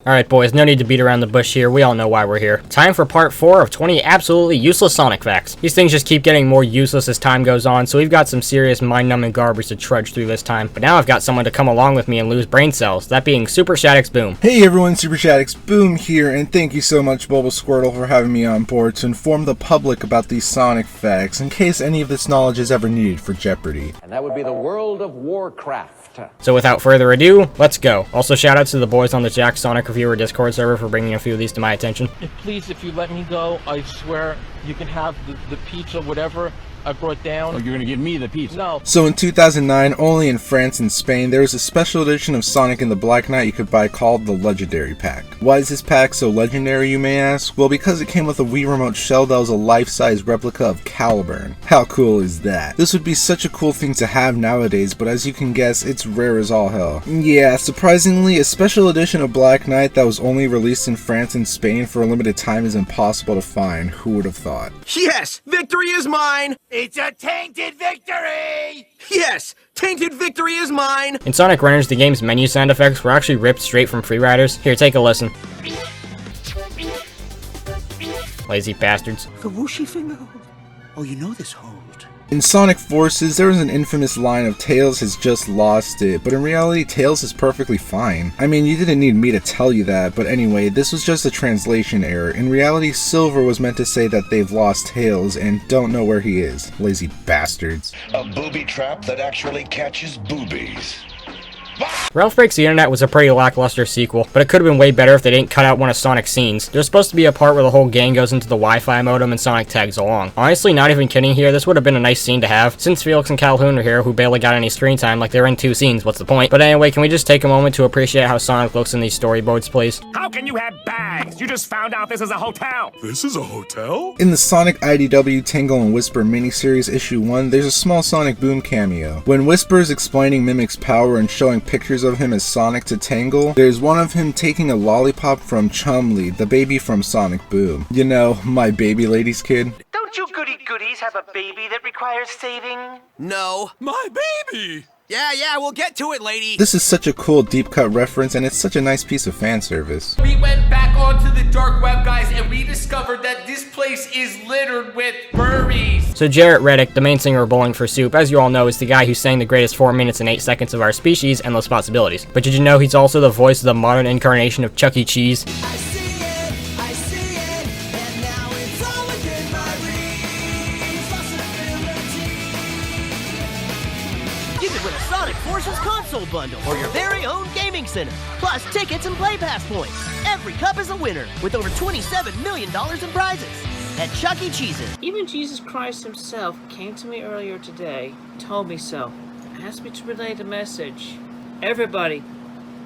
Alright boys, no need to beat around the bush here, we all know why we're here. Time for part 4 of 20 absolutely useless Sonic facts. These things just keep getting more useless as time goes on, so we've got some serious mind-numbing garbage to trudge through this time. But now I've got someone to come along with me and lose brain cells, that being SuperShadix Boom. Hey everyone, SuperShadix Boom here, and thank you so much Bulba Squirtle for having me on board to inform the public about these Sonic facts, in case any of this knowledge is ever needed for Jeopardy! And that would be the world of Warcraft. So without further ado, let's go. Also shoutouts to the boys on the Jack Sonic Reviewer Discord server for bringing a few of these to my attention. Please, if you let me go, I swear you can have the pizza, whatever I brought down. Oh, you're gonna give me the pizza? No. So in 2009, only in France and Spain, there was a special edition of Sonic and the Black Knight you could buy called the Legendary Pack. Why is this pack so legendary, you may ask? Well, because it came with a Wii Remote shell that was a life-size replica of Caliburn. How cool is that? This would be such a cool thing to have nowadays, but as you can guess, it's rare as all hell. Yeah, surprisingly, a special edition of Black Knight that was only released in France and Spain for a limited time is impossible to find. Who would have thought? Yes! Victory is mine! It's a tainted victory! Yes! Tainted victory is mine! In Sonic Runners, the game's menu sound effects were actually ripped straight from Free Riders. Here, take a listen. Lazy bastards. The whooshy finger. Oh, you know this hold. In Sonic Forces, there was an infamous line of Tails has just lost it, but in reality, Tails is perfectly fine. I mean, you didn't need me to tell you that, but anyway, this was just a translation error. In reality, Silver was meant to say that they've lost Tails and don't know where he is. Lazy bastards. A booby trap that actually catches boobies. Ralph Breaks the Internet was a pretty lackluster sequel, but it could have been way better if they didn't cut out one of Sonic's scenes. There's supposed to be a part where the whole gang goes into the Wi-Fi modem and Sonic tags along. Honestly, not even kidding here, this would have been a nice scene to have. Since Felix and Calhoun are here, who barely got any screen time, like they're in 2 scenes, what's the point? But anyway, can we just take a moment to appreciate how Sonic looks in these storyboards, please? How can you have bags? You just found out this is a hotel! This is a hotel? In the Sonic IDW Tangle and Whisper miniseries issue 1, there's a small Sonic Boom cameo. When Whisper is explaining Mimic's power and showing pictures of him as Sonic to Tangle, there's one of him taking a lollipop from Chumley, the baby from Sonic Boom. You know, my baby ladies kid. Don't you goody-goodies have a baby that requires saving? No. My baby! Yeah, we'll get to it, lady! This is such a cool deep cut reference, and it's such a nice piece of fan service. We went back onto the dark web, guys, and we discovered that this place is littered with furries. So Jarrett Reddick, the main singer of Bowling for Soup, as you all know, is the guy who sang the greatest 4 minutes and 8 seconds of our species, Endless Possibilities. But did you know he's also the voice of the modern incarnation of Chuck E. Cheese? You could win a Sonic Forces console bundle or your very own gaming center, plus tickets and play pass points. Every cup is a winner with over $27 million in prizes at Chuck E. Cheese's. Even Jesus Christ himself came to me earlier today, told me so, asked me to relay the message. Everybody,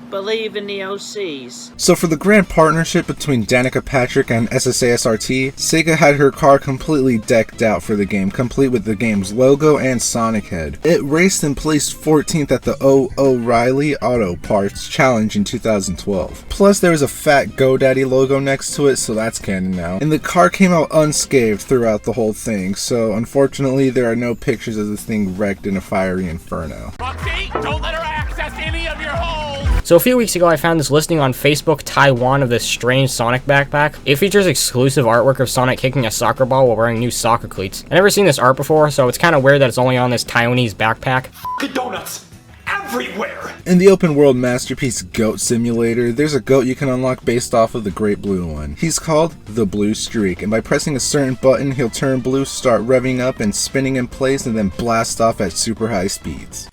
believe in the OCs. So for the grand partnership between Danica Patrick and SSASRT, Sega had her car completely decked out for the game, complete with the game's logo and Sonic Head. It raced and placed 14th at the O. O'Reilly Auto Parts Challenge in 2012. Plus there was a fat GoDaddy logo next to it, so that's canon now. And the car came out unscathed throughout the whole thing, so unfortunately there are no pictures of this thing wrecked in a fiery inferno. Roxy, don't let her access any of your holes! So a few weeks ago I found this listing on Facebook Taiwan of this strange Sonic backpack. It features exclusive artwork of Sonic kicking a soccer ball while wearing new soccer cleats. I've never seen this art before, so it's kind of weird that it's only on this Taiwanese backpack. Good donuts! Everywhere! In the open world masterpiece Goat Simulator, there's a goat you can unlock based off of the Great Blue one. He's called the Blue Streak, and by pressing a certain button, he'll turn blue, start revving up and spinning in place, and then blast off at super high speeds.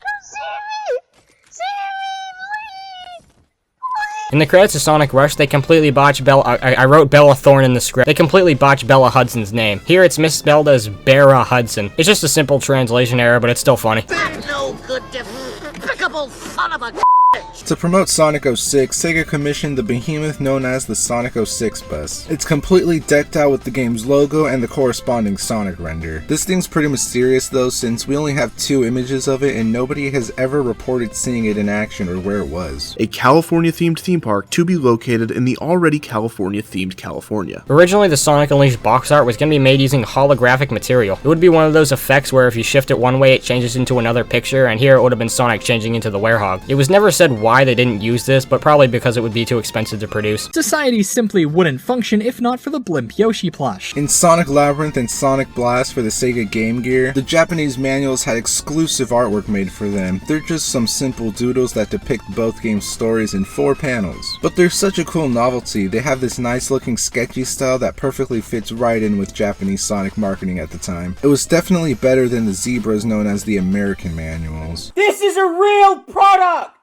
In the credits of Sonic Rush, they completely botched I wrote Bella Thorne in the script. They completely botched Bella Hudson's name. Here it's misspelled as Bera Hudson. It's just a simple translation error, but it's still funny. That's no good, despicable son of a To promote Sonic 06, Sega commissioned the behemoth known as the Sonic 06 bus. It's completely decked out with the game's logo and the corresponding Sonic render. This thing's pretty mysterious though, since we only have 2 images of it and nobody has ever reported seeing it in action or where it was. A California-themed theme park to be located in the already California-themed California. Originally, the Sonic Unleashed box art was going to be made using holographic material. It would be one of those effects where if you shift it one way, it changes into another picture, and here it would have been Sonic changing into the Werehog. It was never said why why they didn't use this, but probably because it would be too expensive to produce. Society simply wouldn't function if not for the blimp Yoshi plush. In Sonic Labyrinth and Sonic Blast for the Sega Game Gear, the Japanese manuals had exclusive artwork made for them. They're just some simple doodles that depict both games' stories in 4 panels. But they're such a cool novelty. They have this nice looking sketchy style that perfectly fits right in with Japanese Sonic marketing at the time. It was definitely better than the zebras known as the American manuals. This is a real product!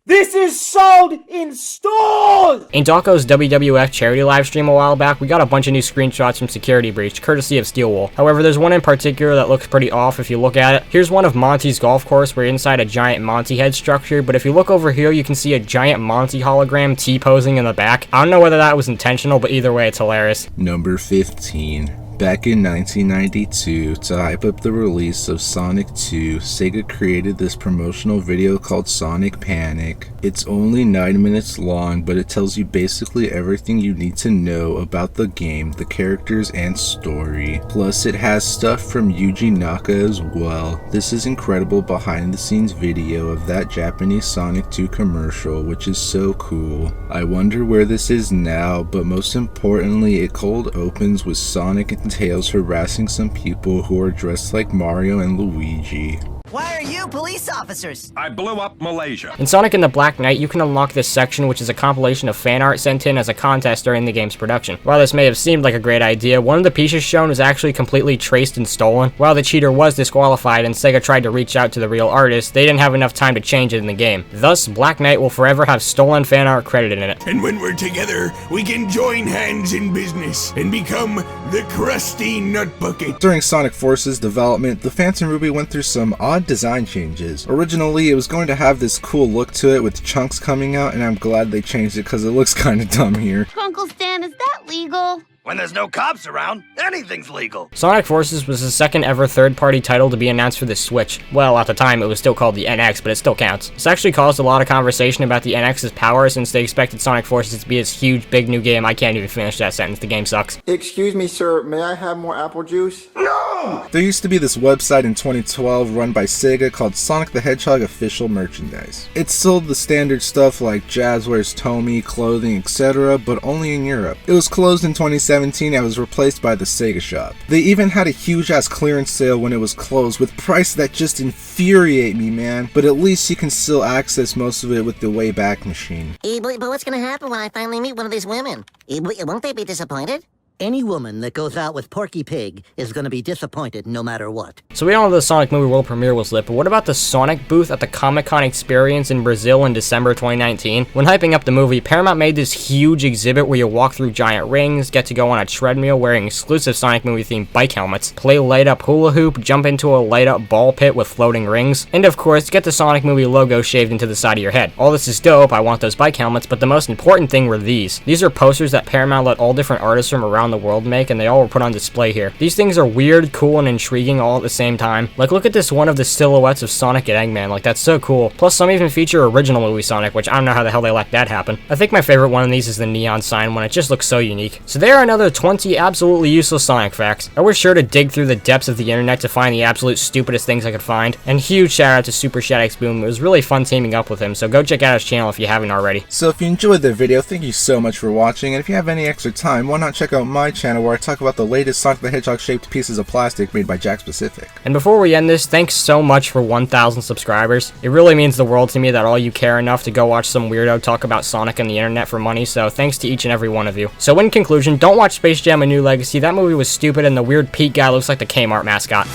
This is sold in stores! In Dawko's WWF charity livestream a while back, we got a bunch of new screenshots from Security Breach, courtesy of Steelwool. However, there's one in particular that looks pretty off if you look at it. Here's one of Monty's golf course where you're inside a giant Monty Head structure, but if you look over here, you can see a giant Monty hologram T-posing in the back. I don't know whether that was intentional, but either way, it's hilarious. Number 15. Back in 1992, to hype up the release of Sonic 2, Sega created this promotional video called Sonic Panic. It's only 9 minutes long, but it tells you basically everything you need to know about the game, the characters, and story. Plus, it has stuff from Yuji Naka as well. This is incredible behind the scenes video of that Japanese Sonic 2 commercial, which is so cool. I wonder where this is now, but most importantly, it cold opens with Sonic and Tails harassing some people who are dressed like Mario and Luigi. Why are you police officers? I blew up Malaysia. In Sonic and the Black Knight, you can unlock this section, which is a compilation of fan art sent in as a contest during the game's production. While this may have seemed like a great idea, one of the pieces shown is actually completely traced and stolen. While the cheater was disqualified and Sega tried to reach out to the real artist, they didn't have enough time to change it in the game. Thus, Black Knight will forever have stolen fan art credited in it. And when we're together, we can join hands in business and become the Krusty Nut Bucket. During Sonic Force's development, the Phantom Ruby went through some odd design changes. Originally, it was going to have this cool look to it with chunks coming out, and I'm glad they changed it because it looks kind of dumb here. Uncle Stan, is that legal? When there's no cops around, anything's legal. Sonic Forces was the second ever third-party title to be announced for the Switch. Well, at the time it was still called the NX, but it still counts. This actually caused a lot of conversation about the NX's power since they expected Sonic Forces to be this huge, big new game. I can't even finish that sentence, the game sucks. Excuse me, sir, may I have more apple juice? No! There used to be this website in 2012 run by Sega called Sonic the Hedgehog Official Merchandise. It sold the standard stuff like Jazzwares, Tomy, clothing, etc., but only in Europe. It was closed in 2017 and was replaced by the Sega Shop. They even had a huge ass clearance sale when it was closed with prices that just infuriate me, man. But at least you can still access most of it with the Wayback Machine. But what's gonna happen when I finally meet one of these women? Won't they be disappointed? Any woman that goes out with Porky Pig is gonna be disappointed no matter what. So we all know the Sonic movie world premiere was lit, but what about the Sonic booth at the Comic-Con experience in Brazil in December 2019? When hyping up the movie, Paramount made this huge exhibit where you walk through giant rings, get to go on a treadmill wearing exclusive Sonic movie themed bike helmets, play light-up hula hoop, jump into a light-up ball pit with floating rings, and of course, get the Sonic movie logo shaved into the side of your head. All this is dope, I want those bike helmets, but the most important thing were these. These are posters that Paramount let all different artists from around the world make, and they all were put on display here. These things are weird, cool, and intriguing all at the same time. Like, look at this one of the silhouettes of Sonic and Eggman, like that's so cool. Plus, some even feature original movie Sonic, which I don't know how the hell they let that happen. I think my favorite one of these is the neon sign one, it just looks so unique. So there are another 20 absolutely useless Sonic facts. I was sure to dig through the depths of the internet to find the absolute stupidest things I could find, and huge shout out to SuperShadix Boom. It was really fun teaming up with him, so go check out his channel if you haven't already. So if you enjoyed the video, thank you so much for watching, and if you have any extra time, why not check out my channel where I talk about the latest Sonic the Hedgehog shaped pieces of plastic made by Jakks Pacific. And before we end this, thanks so much for 1,000 subscribers. It really means the world to me that all you care enough to go watch some weirdo talk about Sonic on the internet for money, so thanks to each and every one of you. So in conclusion, don't watch Space Jam: A New Legacy. That movie was stupid and the weird Pete guy looks like the Kmart mascot.